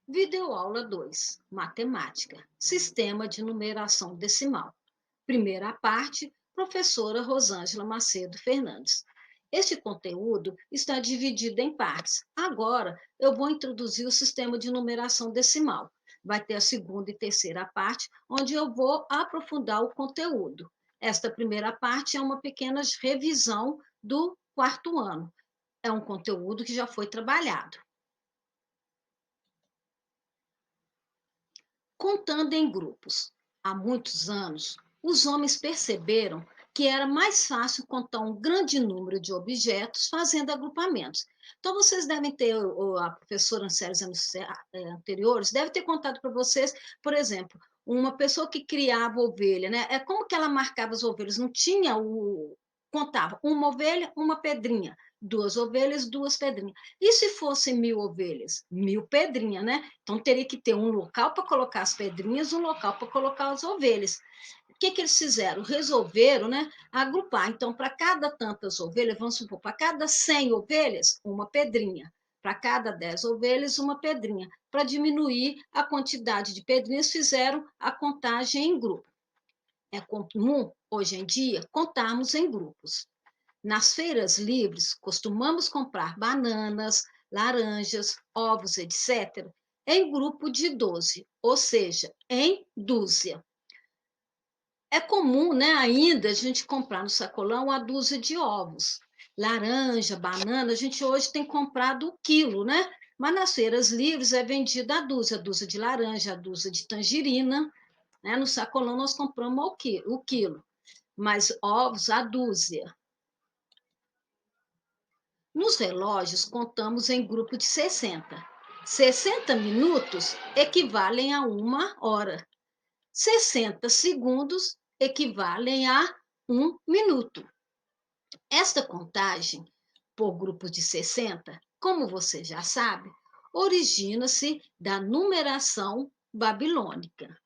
Videoaula 2, Matemática, Sistema de Numeração Decimal. Primeira parte, professora Rosângela Macedo Fernandes. Este conteúdo está dividido em partes. Agora, eu vou introduzir o sistema de numeração decimal. Vai ter a segunda e terceira parte, onde eu vou aprofundar o conteúdo. Esta primeira parte é uma pequena revisão do quarto ano. É um conteúdo que já foi trabalhado. Contando em grupos. Há muitos anos, os homens perceberam que era mais fácil contar um grande número de objetos fazendo agrupamentos. Então, vocês devem ter, a professora, nos séries anteriores, deve ter contado para vocês, por exemplo, uma pessoa que criava ovelha, né? É como que ela marcava as ovelhas? Não tinha o. Contava uma ovelha, uma pedrinha. Duas ovelhas, duas pedrinhas. E se fossem 1.000 ovelhas? 1.000 pedrinhas, né? Então, teria que ter um local para colocar as pedrinhas, um local para colocar as ovelhas. O que eles fizeram? Resolveram, né, agrupar. Então, para cada tantas ovelhas, vamos supor, para cada 100 ovelhas, uma pedrinha. Para cada 10 ovelhas, uma pedrinha. Para diminuir a quantidade de pedrinhas, fizeram a contagem em grupo. É comum, hoje em dia, contarmos em grupos. Nas feiras livres, costumamos comprar bananas, laranjas, ovos, etc., em grupo de 12, ou seja, em dúzia. É comum, né, ainda a gente comprar no sacolão a dúzia de ovos. Laranja, banana, a gente hoje tem comprado o quilo, né? Mas nas feiras livres é vendida a dúzia de laranja, a dúzia de tangerina. Né? No sacolão nós compramos o quilo, mas ovos a dúzia. Nos relógios, contamos em grupo de 60. 60 minutos equivalem a 1 hora. 60 segundos equivalem a 1 minuto. Esta contagem, por grupo de 60, como você já sabe, origina-se da numeração babilônica.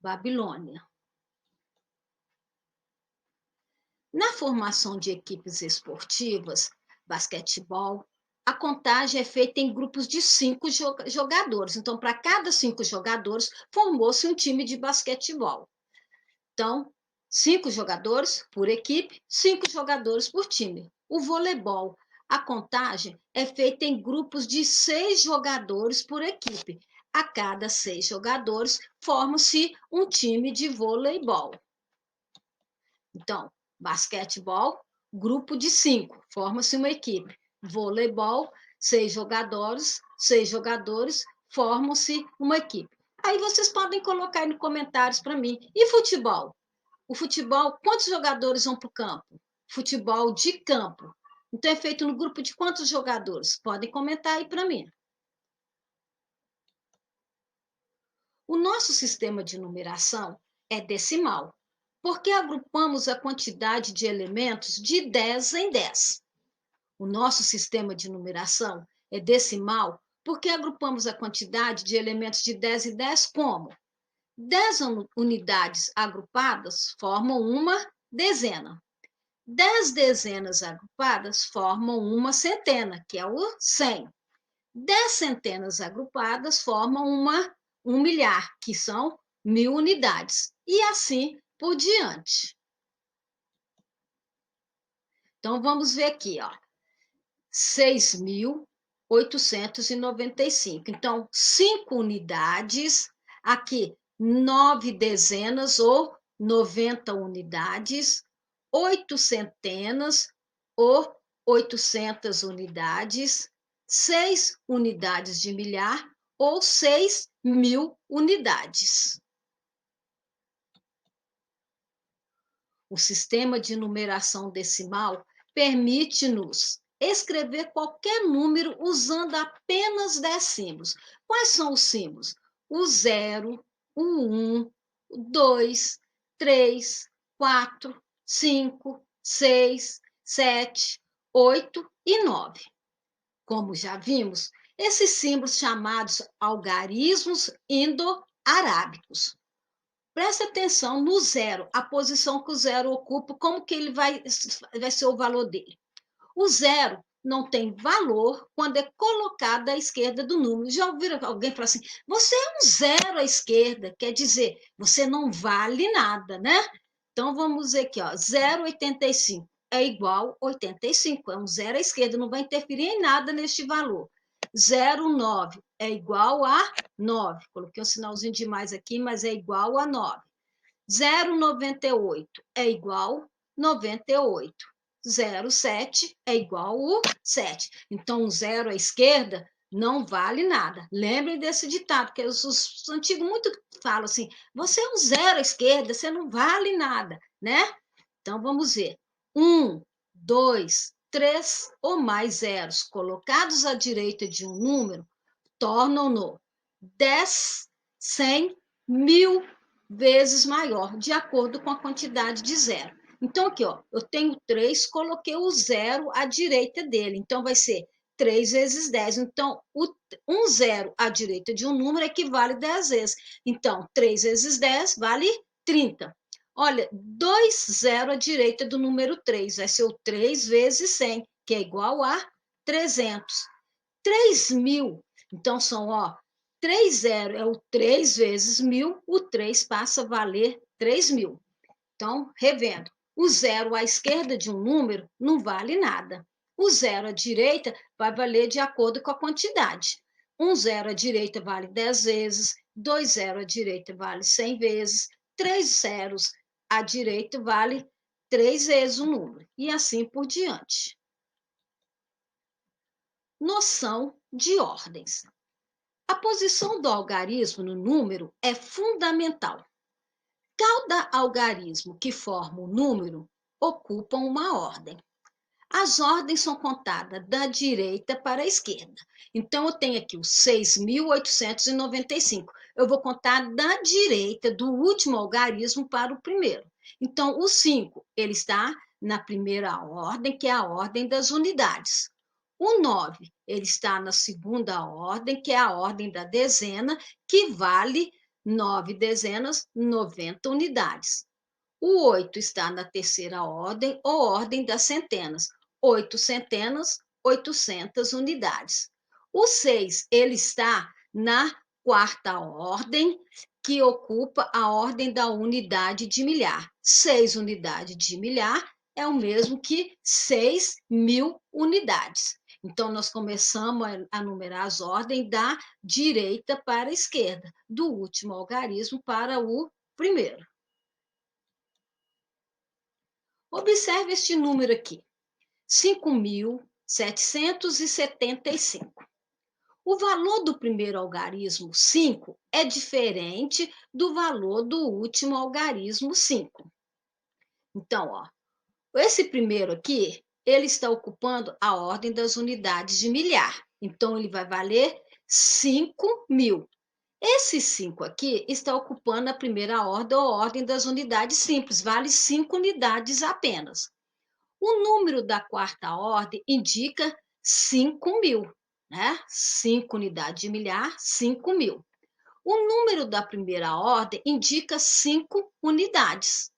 Babilônia. Na formação de equipes esportivas, basquetebol, a contagem é feita em grupos de 5 jogadores. Então, para cada 5 jogadores, formou-se um time de basquetebol. Então, 5 jogadores por equipe, 5 jogadores por time. O voleibol, a contagem é feita em grupos de 6 jogadores por equipe. A cada 6 jogadores, forma-se um time de voleibol. Então, basquetebol, grupo de 5, forma-se uma equipe. Voleibol, 6 jogadores, formam-se uma equipe. Aí vocês podem colocar aí nos comentários para mim. E futebol? O futebol, quantos jogadores vão para o campo? Futebol de campo. Então, é feito no grupo de quantos jogadores? Podem comentar aí para mim. O nosso sistema de numeração é decimal, porque agrupamos a quantidade de elementos de 10 em 10. O nosso sistema de numeração é decimal porque agrupamos a quantidade de elementos de 10 em 10 como 10 unidades agrupadas formam uma dezena. 10 dezenas agrupadas formam uma centena, que é o 100. 10 centenas agrupadas formam um milhar, que são 1.000 unidades. E assim por diante. Então, vamos ver aqui, ó. 6.895. Então, 5 unidades, aqui 9 dezenas ou 90 unidades, 8 centenas ou 800 unidades, 6 unidades de milhar ou 6.000 unidades. O sistema de numeração decimal permite-nos escrever qualquer número usando apenas 10 símbolos. Quais são os símbolos? O 0, o 1, o 2, 3, 4, 5, 6, 7, 8 e 9. Como já vimos, esses símbolos chamados algarismos indo-arábicos. Presta atenção no 0, a posição que o 0 ocupa, como que ele vai ser o valor dele. O 0 não tem valor quando é colocado à esquerda do número. Já ouviram alguém falar assim, você é um zero à esquerda, quer dizer, você não vale nada, né? Então, vamos dizer aqui, ó, 0,85 é igual a 85, é um zero à esquerda, não vai interferir em nada neste valor. 0,9 é igual a 9, coloquei um sinalzinho de mais aqui, mas é igual a 9. 0,98 é igual a 98. 0,7 é igual a 7. Então, um zero à esquerda não vale nada. Lembrem desse ditado, que os antigos muito falam assim, você é um zero à esquerda, você não vale nada, né? Então, vamos ver. 1, 2, 3 ou mais zeros colocados à direita de um número tornam-no 10, 100, 1000 vezes maior, de acordo com a quantidade de zero. Então, aqui, ó, eu tenho 3, coloquei o zero à direita dele. Então, vai ser 3 vezes 10. Então, um zero à direita de um número equivale 10 vezes. Então, 3 vezes 10 vale 30. Olha, 2 zero à direita do número 3 vai ser o 3 vezes 100, que é igual a 300. 3.000. Então, são, ó, 3 zero é o 3 vezes 1.000, o 3 passa a valer 3.000. Então, revendo, o zero à esquerda de um número não vale nada. O zero à direita vai valer de acordo com a quantidade. Um zero à direita vale 10 vezes, 2 zeros à direita vale 100 vezes, 3 zeros à direita vale 3 vezes o número, e assim por diante. Noção de ordens. A posição do algarismo no número é fundamental. Cada algarismo que forma um número ocupa uma ordem. As ordens são contadas da direita para a esquerda. Então, eu tenho aqui o 6.895. Eu vou contar da direita do último algarismo para o primeiro. Então, o 5, ele está na primeira ordem, que é a ordem das unidades. O 9, ele está na segunda ordem, que é a ordem da dezena, que vale 9 dezenas, 90 unidades. O 8 está na terceira ordem, ou ordem das centenas. 8 centenas, 800 unidades. O 6, ele está na quarta ordem, que ocupa a ordem da unidade de milhar. 6 unidades de milhar é o mesmo que 6.000 unidades. Então, nós começamos a numerar as ordens da direita para a esquerda, do último algarismo para o primeiro. Observe este número aqui, 5.775. O valor do primeiro algarismo, 5, é diferente do valor do último algarismo, 5. Então, ó, esse primeiro aqui, ele está ocupando a ordem das unidades de milhar. Então, ele vai valer 5.000. Esse 5 aqui está ocupando a primeira ordem ou ordem das unidades simples, vale 5 unidades apenas. O número da quarta ordem indica 5.000, né? 5 unidades de milhar, 5.000. O número da primeira ordem indica 5 unidades.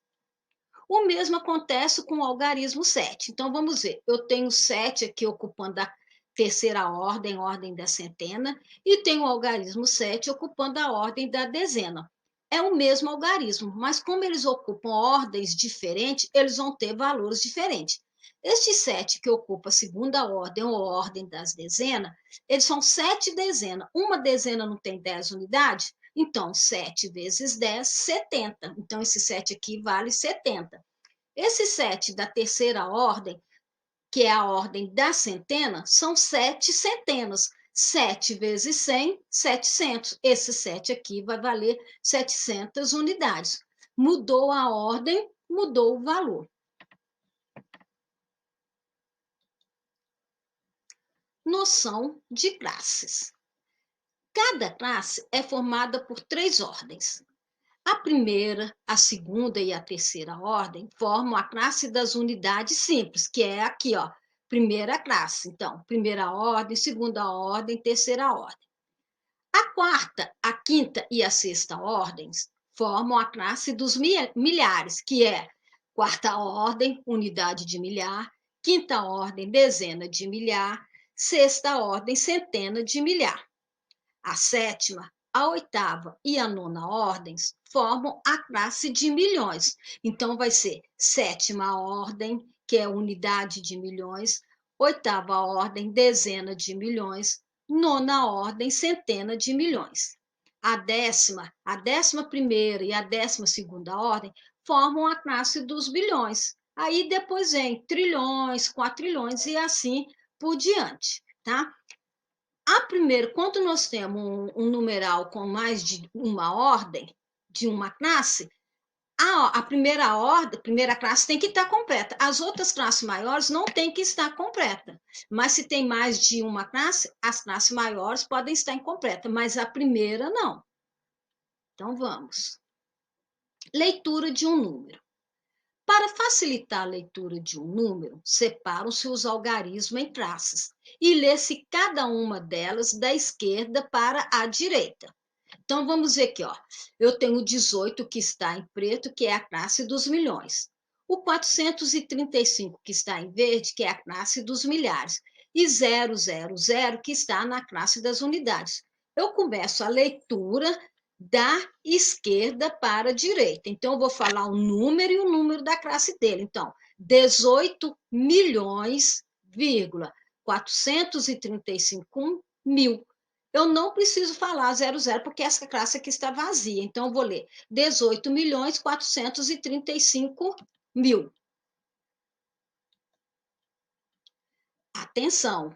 O mesmo acontece com o algarismo 7. Então, vamos ver. Eu tenho 7 aqui ocupando a terceira ordem, ordem da centena, e tenho o algarismo 7 ocupando a ordem da dezena. É o mesmo algarismo, mas como eles ocupam ordens diferentes, eles vão ter valores diferentes. Este 7 que ocupa a segunda ordem ou ordem das dezenas, eles são 7 dezenas. Uma dezena não tem 10 unidades? Então, 7 vezes 10, 70. Então, esse 7 aqui vale 70. Esse 7 da terceira ordem, que é a ordem da centena, são 7 centenas. 7 vezes 100, 700. Esse 7 aqui vai valer 700 unidades. Mudou a ordem, mudou o valor. Noção de classes. Cada classe é formada por 3 ordens. A primeira, a segunda e a terceira ordem formam a classe das unidades simples, que é aqui, ó, primeira classe. Então, primeira ordem, segunda ordem, terceira ordem. A quarta, a quinta e a sexta ordens formam a classe dos milhares, que é quarta ordem, unidade de milhar, quinta ordem, dezena de milhar, sexta ordem, centena de milhar. A sétima, a oitava e a nona ordens formam a classe de milhões. Então, vai ser sétima ordem, que é unidade de milhões, oitava ordem, dezena de milhões, nona ordem, centena de milhões. A décima primeira e a 12ª ordem formam a classe dos bilhões. Aí depois vem trilhões, quatrilhões e assim por diante, tá? A primeira, quando nós temos um numeral com mais de uma ordem, de uma classe, a primeira ordem, a primeira classe tem que estar completa. As outras classes maiores não tem que estar completa. Mas se tem mais de uma classe, as classes maiores podem estar incompleta, mas a primeira não. Então vamos. Leitura de um número. Para facilitar a leitura de um número, separam-se os algarismos em classes e lê-se cada uma delas da esquerda para a direita. Então, vamos ver aqui, ó. Eu tenho o 18 que está em preto, que é a classe dos milhões. O 435 que está em verde, que é a classe dos milhares. E 000, que está na classe das unidades. Eu começo a leitura da esquerda para a direita. Então, eu vou falar o número e o número da classe dele. Então, 18 milhões, 435 mil. Eu não preciso falar 00, porque essa classe aqui está vazia. Então, eu vou ler 18 milhões 435 mil. Atenção!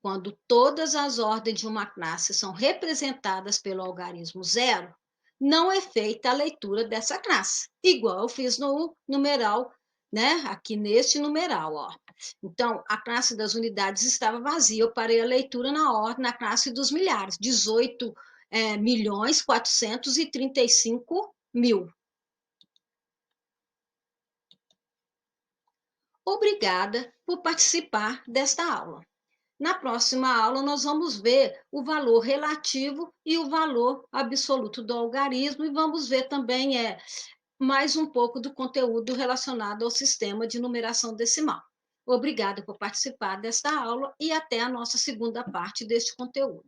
Quando todas as ordens de uma classe são representadas pelo algarismo zero, não é feita a leitura dessa classe, igual eu fiz no numeral, né? Aqui neste numeral, ó. Então, a classe das unidades estava vazia, eu parei a leitura na ordem, na classe dos milhares, 18 milhões 435 mil. Obrigada por participar desta aula. Na próxima aula, nós vamos ver o valor relativo e o valor absoluto do algarismo e vamos ver também mais um pouco do conteúdo relacionado ao sistema de numeração decimal. Obrigada por participar desta aula e até a nossa segunda parte deste conteúdo.